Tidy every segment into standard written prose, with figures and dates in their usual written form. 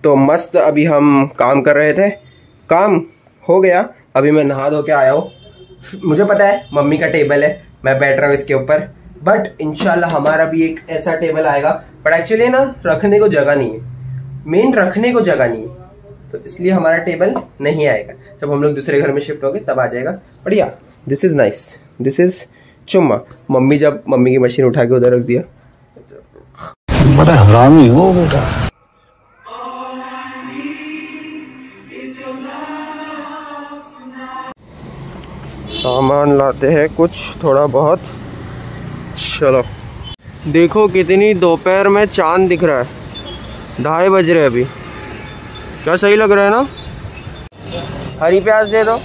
तो मस्त अभी हम काम कर रहे थे, काम हो गया। अभी मैं नहा धो के आया हूँ। मुझे पता है मम्मी का टेबल है, मैं बैठ रहा हूँ इसके ऊपर, बट इंशाल्लाह हमारा भी एक ऐसा टेबल आएगा। बट एक्चुअली ना रखने को जगह नहीं है, मेन रखने को जगह नहीं है, तो इसलिए हमारा टेबल नहीं आएगा। जब हम लोग दूसरे घर में शिफ्ट होंगे तब आ जाएगा। बढ़िया, this is nice, this is चुम्मा। मम्मी जब मम्मी की मशीन उठा के उधर रख दिया। बड़ा हरामी हो बेटा। सामान लाते हैं कुछ थोड़ा बहुत। चलो देखो कितनी दोपहर में चांद दिख रहा है, 2:30 बज रहे अभी। क्या सही लग रहा है ना? हरी प्याज दे दो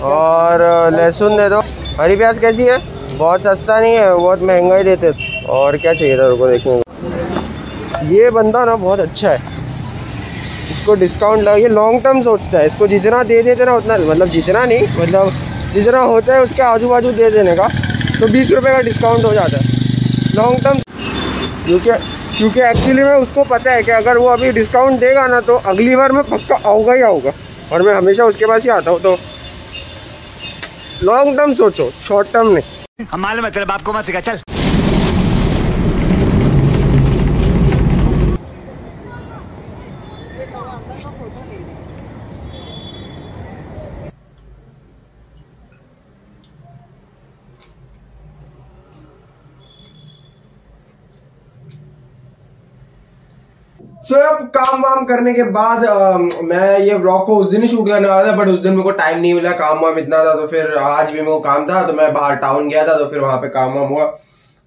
और लहसुन दे दो। हरी प्याज कैसी है? बहुत सस्ता नहीं है, बहुत महंगा ही देते। और क्या चाहिए था उनको? देखेंगे। ये बंदा ना बहुत अच्छा है, इसको डिस्काउंट लगा, ये लॉन्ग टर्म सोचता है। इसको जितना दे देते ना उतना, मतलब जितना नहीं, मतलब जितना होता है उसके आजू बाजू दे देने का, तो 20 रुपये का डिस्काउंट हो जाता है लॉन्ग टर्म। क्योंकि एक्चुअली में उसको पता है कि अगर वो अभी डिस्काउंट देगा ना तो अगली बार मैं पक्का आऊँगा ही आऊँगा, और मैं हमेशा उसके पास ही आता हूँ। तो लॉन्ग टर्म सोचो, शॉर्ट टर्म नहीं। हम मालूम है तेरे बाप को मत सिखा, चल। सो अब काम वाम करने के बाद मैं ये व्लॉग को उस दिन ही शूट करने वाला था, बट उस दिन मेरे को टाइम नहीं मिला, काम वाम इतना था। तो फिर आज भी मेरे को काम था, तो मैं बाहर टाउन गया था, तो फिर वहां पे काम वाम हुआ।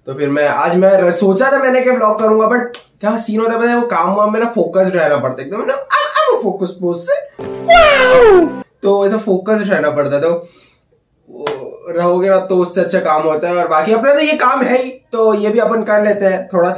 तो फिर मैं सोचा था मैंने कि व्लॉग करूंगा, बट क्या सीन होता है पता है, वो काम वाम में ना फोकस्ड रहना पड़ता है एकदम ना, फोकस पोज से, तो ऐसा फोकस्ड रहना पड़ता। तो रहोगे ना तो उससे अच्छा काम होता है। और बाकी अपना तो ये काम है ही, तो ये भी अपन कर लेते हैं। थोड़ा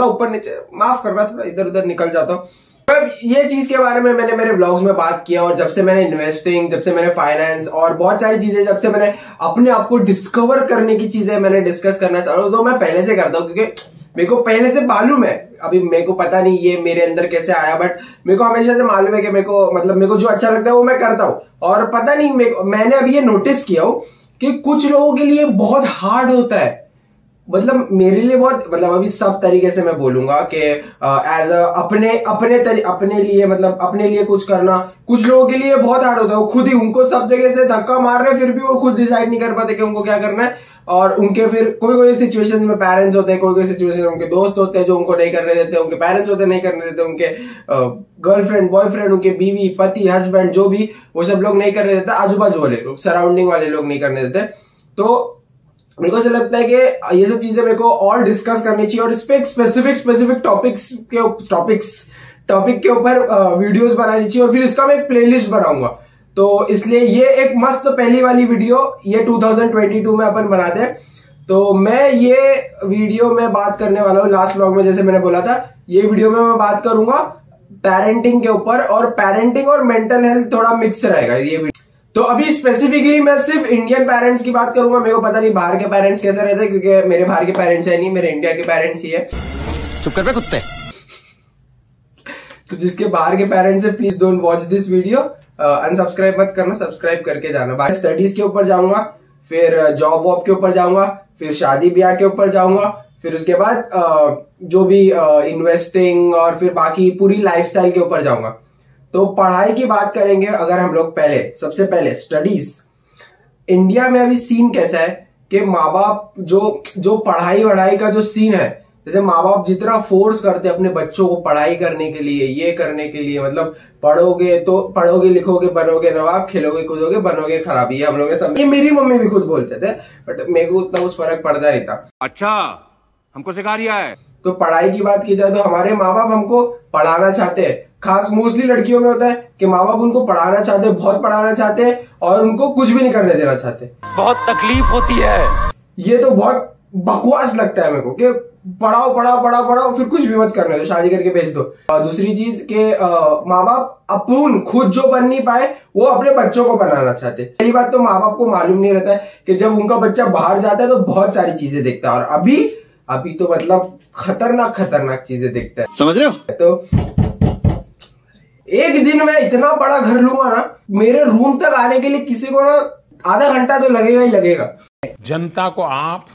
ऊपर नीचे, माफ करना, थोड़ा इधर उधर निकल जाता हूँ। अब ये चीज के बारे में मैंने मेरे व्लॉग्स में बात किया, और जब से मैंने इन्वेस्टिंग, जब से मैंने फाइनेंस और बहुत सारी चीजें, जब से मैंने अपने आप को डिस्कवर करने की चीजें मैंने डिस्कस करना चाह रहा हूँ, तो मैं पहले से करता हूँ, क्योंकि मेरे को पहले से मालूम है। अभी मेरे को पता नहीं ये मेरे अंदर कैसे आया, बट मेरे को हमेशा से मालूम है कि मेरे को जो अच्छा लगता है वो मैं करता हूँ। और पता नहीं मैंने अभी ये नोटिस किया हो कि कुछ लोगों के लिए बहुत हार्ड होता है, मतलब मेरे लिए बहुत, मतलब अभी सब तरीके से मैं बोलूंगा कि एज अपने लिए, मतलब अपने लिए कुछ करना कुछ लोगों के लिए बहुत हार्ड होता है। वो खुद ही, उनको सब जगह से धक्का मार रहे, फिर भी वो खुद डिसाइड नहीं कर पाते कि उनको क्या करना है। और उनके फिर कोई सिचुएशंस में पेरेंट्स होते हैं, कोई सिचुएशन में उनके दोस्त होते हैं जो उनको नहीं करने देते, उनके पेरेंट्स होते नहीं करने देते, उनके गर्लफ्रेंड बॉयफ्रेंड, उनके बीवी पति हस्बैंड जो भी, वो सब लोग नहीं करने देते, आजू बाजू वाले लोग, सराउंडिंग वाले लोग नहीं करने देते। तो मेरे को ऐसा लगता है कि ये सब चीजें मेरे को और डिस्कस करनी चाहिए, और इस पे एक स्पेसिफिक टॉपिक के ऊपर वीडियोस बनानी चाहिए, और फिर इसका मैं एक प्लेलिस्ट बनाऊंगा। तो इसलिए ये एक मस्त पहली वाली वीडियो ये 2022 में अपन बनाते हैं। तो मैं ये वीडियो में बात करने वाला हूँ, लास्ट व्लॉग में जैसे मैंने बोला था, ये वीडियो में मैं बात करूंगा पेरेंटिंग के ऊपर, और पेरेंटिंग और मेंटल हेल्थ थोड़ा मिक्स रहेगा ये वीडियो। तो अभी स्पेसिफिकली मैं सिर्फ इंडियन पेरेंट्स की बात करूंगा। मेरे को पता नहीं बाहर के पेरेंट्स कैसे रहते हैं, क्योंकि मेरे बाहर के पेरेंट्स है नहीं, मेरे इंडिया के पेरेंट्स ही है। चुप कर बे कुत्ते। तो जिसके बाहर के पेरेंट्स है, please don't watch this video, unsubscribe मत करना, सब्सक्राइब करके जाना। बाकी स्टडीज के ऊपर जाऊंगा, फिर जॉब वॉब के ऊपर जाऊंगा, फिर शादी ब्याह के ऊपर जाऊंगा, फिर उसके बाद जो भी इन्वेस्टिंग और फिर बाकी पूरी लाइफस्टाइल के ऊपर जाऊंगा। तो पढ़ाई की बात करेंगे अगर हम लोग, सबसे पहले स्टडीज। इंडिया में अभी सीन कैसा है कि माँ बाप जो पढ़ाई वढ़ाई का जो सीन है, जैसे माँ बाप जितना फोर्स करते हैं अपने बच्चों को पढ़ाई करने के लिए, ये करने के लिए, मतलब पढ़ोगे लिखोगे बनोगे नवाब, खेलोगे कूदोगे बनोगे खराब। ये हम लोग ने सब, ये मेरी मम्मी भी खुद बोलते थे, बट मेरे को उतना कुछ फर्क पड़ता नहीं था। अच्छा, हमको सिखा रिया है। तो पढ़ाई की बात की जाए तो हमारे माँ बाप हमको पढ़ाना चाहते हैं। खास मोस्टली लड़कियों में होता है कि माँ बाप उनको पढ़ाना चाहते हैं, बहुत पढ़ाना चाहते हैं, और उनको कुछ भी नहीं करने देना चाहते। बहुत तकलीफ होती है। ये तो बहुत बकवास लगता है मेरे को कि पढ़ाओ पढ़ाओ पढ़ाओ पढ़ाओ फिर कुछ भी मत करने दो, शादी करके भेज दो। और दूसरी चीज के माँ बाप अपन खुद जो बन नहीं पाए वो अपने बच्चों को बनाना चाहते। पहली बात तो माँ बाप को मालूम नहीं रहता है कि जब उनका बच्चा बाहर जाता है तो बहुत सारी चीजें देखता है, और अभी तो मतलब खतरनाक चीजें देखता है, समझ रहे हो। तो एक दिन मैं इतना बड़ा घर लूंगा ना, मेरे रूम तक आने के लिए किसी को ना आधा घंटा तो लगेगा ही लगेगा। जनता को आप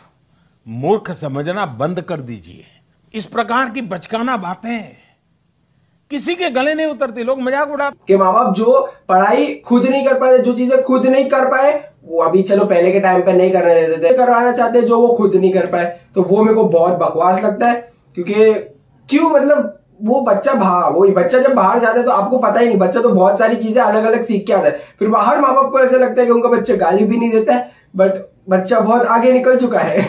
मूर्ख समझना बंद कर दीजिए। इस प्रकार की बचकाना बातें किसी के गले नहीं उतरती, लोग मजाक उड़ाते। कि माँ बाप जो पढ़ाई खुद नहीं कर पाए, जो चीजें खुद नहीं कर पाए, वो अभी चलो पहले के टाइम पे नहीं करने देते थे, करवाना चाहते जो वो खुद नहीं कर पाए, तो वो मेरे को बहुत बकवास लगता है। क्योंकि क्यों, मतलब वो बच्चा जब बाहर जाता है तो आपको पता ही नहीं, बच्चा तो बहुत सारी चीजें अलग अलग सीख के आता है। फिर बाहर माँ बाप को ऐसा लगता है कि उनका बच्चा गाली भी नहीं देता है, बट बच्चा बहुत आगे निकल चुका है।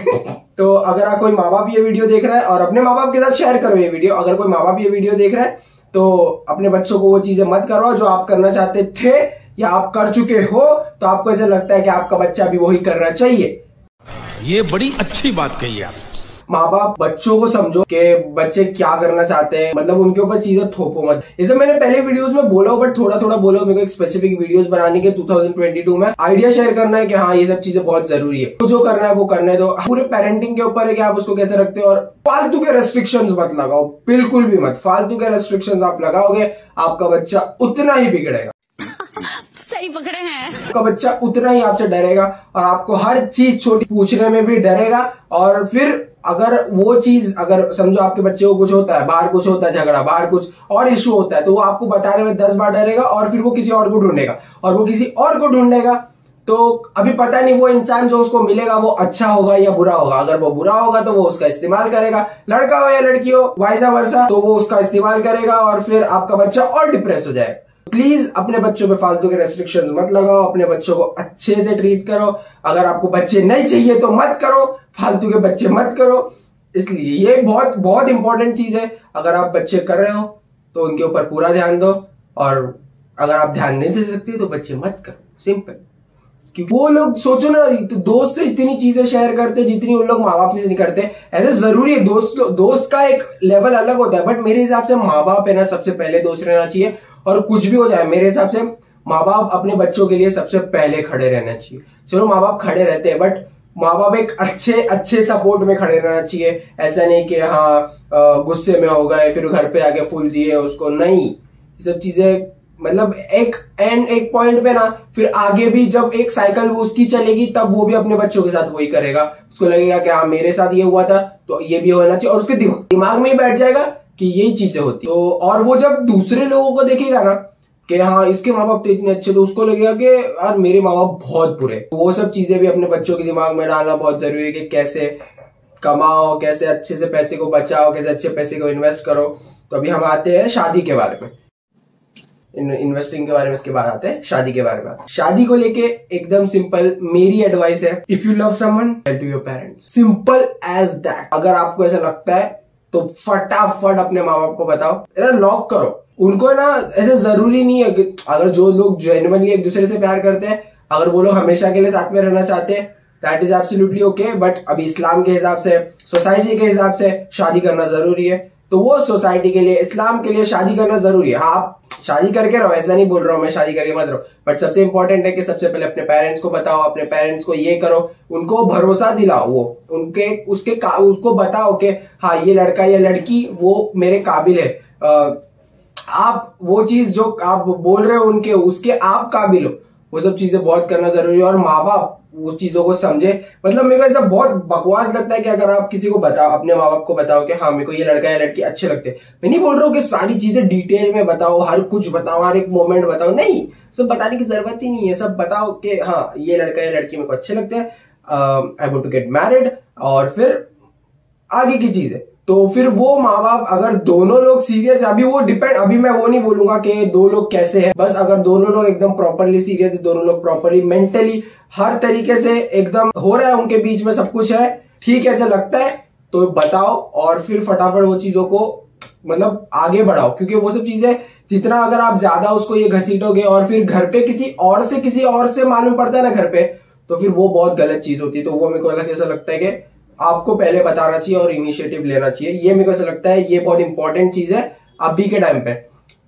तो अगर आप कोई माँ बाप ये वीडियो देख रहा है, और अपने माँ बाप के साथ शेयर करो ये वीडियो, अगर कोई माँ बाप ये वीडियो देख रहा है तो अपने बच्चों को वो चीजें मत करवाओ जो आप करना चाहते थे या आप कर चुके हो, तो आपको ऐसा लगता है कि आपका बच्चा भी वही करना चाहिए। ये बड़ी अच्छी बात कही आप। माँ बाप बच्चों को समझो कि बच्चे क्या करना चाहते हैं, मतलब उनके ऊपर चीजें थोपो मत। जैसे मैंने पहले वीडियोस में बोला, बट थोड़ा थोड़ा बोला, मेरे को एक स्पेसिफिक वीडियोस बनाने के 2022 में आइडिया शेयर करना है कि हाँ ये सब चीजें बहुत जरूरी है, तो जो करना है वो करना है। तो पूरे पेरेंटिंग के ऊपर है कि आप उसको कैसे रखते हो, और फालतू के रेस्ट्रिक्शंस मत लगाओ, बिल्कुल भी मत। फालतू के रेस्ट्रिक्शंस आप लगाओगे, आपका बच्चा उतना ही बिगड़ेगा। सही पकड़े हैं। आपका बच्चा उतना ही आपसे डरेगा, और आपको हर चीज छोटी पूछने में भी डरेगा। और फिर अगर वो चीज, अगर समझो आपके बच्चे को कुछ होता है, बाहर कुछ होता है झगड़ा, बाहर कुछ और इशू होता है, तो वो आपको बताने में 10 बार डरेगा, और फिर वो किसी और को ढूंढेगा, और वो किसी और को ढूंढेगा। तो अभी पता नहीं वो इंसान जो उसको मिलेगा वो अच्छा होगा या बुरा होगा। अगर वो बुरा होगा तो वो उसका इस्तेमाल करेगा, लड़का हो या लड़की हो, वाइसा वर्सा, तो वो उसका इस्तेमाल करेगा, और फिर आपका बच्चा और डिप्रेस हो जाएगा। प्लीज अपने बच्चों पे फालतू के रेस्ट्रिक्शंस मत लगाओ, अपने बच्चों को अच्छे से ट्रीट करो। अगर आपको बच्चे नहीं चाहिए तो मत करो, फालतू के बच्चे मत करो। इसलिए ये बहुत बहुत इंपॉर्टेंट चीज है। अगर आप बच्चे कर रहे हो तो उनके ऊपर पूरा ध्यान दो, और अगर आप ध्यान नहीं दे सकते तो बच्चे मत करो, सिंपल। क्योंकि वो लोग सोचो ना, दोस्त से इतनी चीजें शेयर करते जितनी उन लोग माँ बाप से नहीं करते। ऐसे जरूरी है, दोस्त का एक लेवल अलग होता है, बट मेरे हिसाब से माँ बाप है ना सबसे पहले दोस्त रहना चाहिए। और कुछ भी हो जाए, मेरे हिसाब से माँ बाप अपने बच्चों के लिए सबसे पहले खड़े रहना चाहिए। चलो माँ बाप खड़े रहते हैं, बट माँ बाप एक अच्छे सपोर्ट में खड़े रहना चाहिए। ऐसा नहीं कि हाँ गुस्से में हो गए फिर घर पे आके फूल दिए उसको, नहीं। ये सब चीजें मतलब एक पॉइंट पे ना, फिर आगे भी जब एक साइकिल उसकी चलेगी तब वो भी अपने बच्चों के साथ वही करेगा। उसको लगेगा कि हाँ मेरे साथ ये हुआ था तो ये भी होना चाहिए, और उसके दिमाग में ही बैठ जाएगा कि यही चीजें होती। तो और वो जब दूसरे लोगों को देखेगा ना कि हाँ इसके माँ बाप तो इतने अच्छे, तो उसको लगेगा कि यार मेरे माँ बाप बहुत बुरे। तो वो सब चीजें भी अपने बच्चों के दिमाग में डालना बहुत जरूरी है कि कैसे कमाओ, कैसे अच्छे से पैसे को बचाओ, कैसे अच्छे पैसे को इन्वेस्ट करो। तो अभी हम आते हैं शादी के बारे में, इन्वेस्टिंग के बारे में, इसके बाद आते हैं शादी के बारे में। शादी को लेके एकदम सिंपल मेरी एडवाइस है, if you love someone tell to your parents, simple as that. अगर आपको ऐसा लगता है तो फटाफट अपने माँ बाप को बताओ, लॉक करो उनको। है ना, ऐसे जरूरी नहीं है कि अगर जो लोग जेन्युइनली एक दूसरे से प्यार करते हैं, अगर वो लोग हमेशा के लिए साथ में रहना चाहते हैं, that is absolutely okay. But अभी इस्लाम के हिसाब से, सोसाइटी के हिसाब से शादी करना जरूरी है, तो वो सोसाइटी के लिए, इस्लाम के लिए शादी करना जरूरी है। हाँ आप शादी करके रहो, ऐसा नहीं बोल रहा हूं मैं शादी करके मत रहो, बट सबसे इंपॉर्टेंट है कि सबसे पहले अपने पेरेंट्स को बताओ, अपने पेरेंट्स को ये करो, उनको भरोसा दिलाओ, वो उसको बताओ कि हाँ ये लड़का या लड़की वो मेरे काबिल है। आप वो चीज जो आप बोल रहे हो उसके आप काबिल हो, वो सब चीजें बहुत करना जरूरी है। और माँ बाप उस चीजों को समझे। मतलब मेरे को ऐसा बहुत बकवास लगता है कि अगर आप किसी को बताओ, अपने माँ बाप को बताओ कि हाँ मेरे को ये लड़का या लड़की अच्छे लगते हैं, मैं नहीं बोल रहा हूँ कि सारी चीजें डिटेल में बताओ, हर कुछ बताओ, हर एक मोमेंट बताओ, नहीं, सब बताने की जरूरत ही नहीं है। सब बताओ कि हाँ ये लड़का या लड़की मेरे को अच्छे लगते हैं, I want to get married, और फिर आगे की चीजें। तो फिर वो माँ बाप अगर दोनों लोग सीरियस है, अभी मैं वो नहीं बोलूंगा कि दो लोग कैसे हैं, बस अगर दोनों लोग एकदम प्रॉपरली सीरियस है, दोनों लोग प्रॉपरली मेंटली हर तरीके से एकदम हो रहा है, उनके बीच में सब कुछ है, ठीक ऐसा लगता है, तो बताओ। और फिर फटाफट वो चीजों को मतलब आगे बढ़ाओ, क्योंकि वो सब चीजें जितना अगर आप ज्यादा उसको ये घसीटोगे और फिर घर पे किसी और से मालूम पड़ता है ना घर पे, तो फिर वो बहुत गलत चीज होती है। तो वो मेरे को ऐसा लगता है कि आपको पहले बताना चाहिए और इनिशिएटिव लेना चाहिए। ये मेरे को ऐसा लगता है ये बहुत इंपॉर्टेंट चीज है अभी के टाइम पे।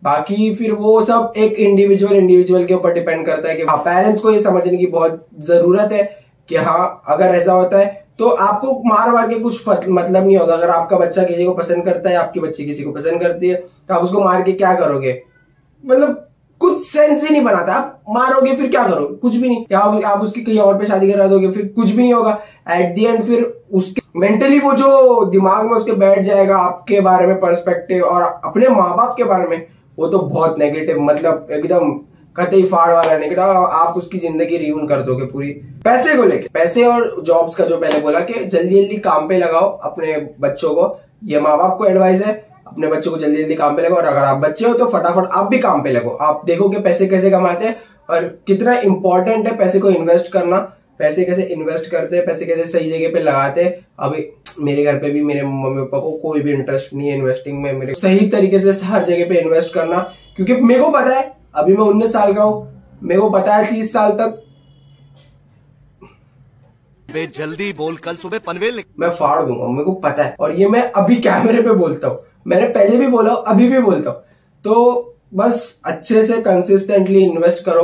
बाकी फिर वो सब एक इंडिविजुअल के ऊपर डिपेंड करता है कि पेरेंट्स को ये समझने की बहुत जरूरत है कि हाँ अगर ऐसा होता है तो आपको मार के कुछ मतलब नहीं होगा। अगर आपका बच्चा किसी को पसंद करता है, आपकी बच्ची किसी को पसंद करती है, तो आप उसको मार के क्या करोगे? मतलब कुछ सेंस ही नहीं बनाता। आप मारोगे फिर क्या करोगे? कुछ भी नहीं। या आप उसकी कहीं और पे शादी करा दोगे फिर कुछ भी नहीं होगा। एट दी एंड फिर उसके मेंटली वो जो दिमाग में उसके बैठ जाएगा आपके बारे में पर्सपेक्टिव और अपने माँ बाप के बारे में, वो तो बहुत नेगेटिव, मतलब एकदम कतई फाड़ वाला निकला। आप उसकी जिंदगी रियून कर दोगे पूरी। पैसे को लेके, पैसे और जॉब्स का जो पहले बोला कि जल्दी जल्दी काम पे लगाओ अपने बच्चों को। ये माँ बाप को एडवाइस है, अपने बच्चों को जल्दी जल्दी काम पे लगाओ। और अगर आप बच्चे हो तो फटाफट आप भी काम पे लगो। आप देखो कि पैसे कैसे कमाते हैं और कितना इंपॉर्टेंट है पैसे को इन्वेस्ट करना। पैसे कैसे इन्वेस्ट करते हैं, पैसे कैसे सही जगह पे लगाते हैं। अभी मेरे घर पे भी मेरे मम्मी पापा को कोई भी इंटरेस्ट नहीं है इन्वेस्टिंग में। मेरे सही तरीके से हर जगह पे इन्वेस्ट करना, क्योंकि मेरे को पता है अभी मैं 19 साल का हूं, मेरे को पता है 30 साल तक जल्दी बोल, कल सुबह पनवेल मैं फाड़ दूंगा, मेरे को पता है। और ये मैं अभी कैमरे पे बोलता हूँ, मैंने पहले भी बोला, अभी भी बोलता हूँ। तो बस अच्छे से कंसिस्टेंटली इन्वेस्ट करो।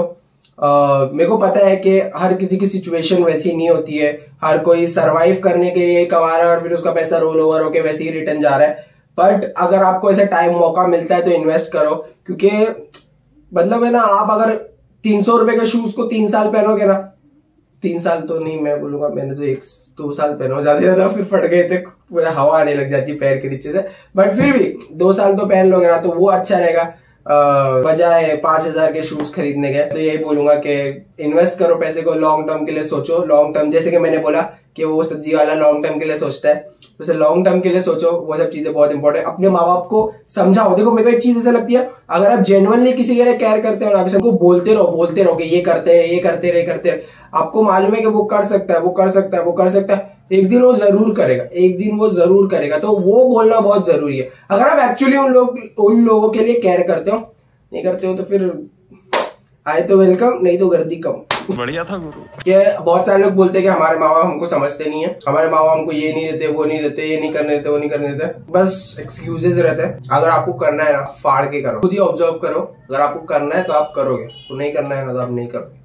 मेरे को पता है कि हर किसी की सिचुएशन वैसी नहीं होती है। हर कोई सरवाइव करने के लिए कमा रहा है और फिर उसका पैसा रोल ओवर होके वैसे ही रिटर्न जा रहा है। बट अगर आपको ऐसा टाइम मौका मिलता है तो इन्वेस्ट करो, क्योंकि मतलब है ना, आप अगर 300 रुपए के शूज को 3 साल पहनोगे ना, 3 साल तो नहीं मैं बोलूंगा, मैंने तो 1-2 साल पहनो, ज्यादा फिर फट गए थे, पूरा हवा आने लग जाती पैर के नीचे से। बट फिर भी 2 साल तो पहन लोगे ना तो वो अच्छा रहेगा बजाय 5000 के शूज खरीदने के। तो यही बोलूंगा कि इन्वेस्ट करो पैसे को, लॉन्ग टर्म के लिए सोचो। लॉन्ग टर्म, जैसे कि मैंने बोला कि वो सब्जी वाला लॉन्ग टर्म के लिए सोचता है, वैसे लॉन्ग टर्म के लिए सोचो। वो सब चीजें बहुत इंपॉर्टेंट। अपने माँ बाप को समझाओ। देखो मेरे को एक चीज ऐसा लगती है, अगर आप जेन्युइनली किसी के लिए केयर करते हो, आप सबको बोलते रहो कि ये करते रहे, आपको मालूम है कि वो कर सकता है, एक दिन वो जरूर करेगा। तो वो बोलना बहुत जरूरी है। अगर आप एक्चुअली उन लोगों के लिए केयर करते हो, नहीं करते हो तो फिर आए तो वेलकम, नहीं तो गर्दी कम। बढ़िया था गुरु। कि बहुत सारे लोग बोलते हैं कि हमारे माँ बाप हमको समझते नहीं है, हमारे माँ बाप हमको ये नहीं देते, वो नहीं देते, ये नहीं करने देते, वो नहीं करने देते। बस एक्सक्यूजेस रहते हैं। अगर आपको करना है ना, फाड़ के करो, खुद ही ऑब्जर्व करो। अगर आपको करना है तो आप करोगे, तो नहीं करना है ना तो आप नहीं करोगे।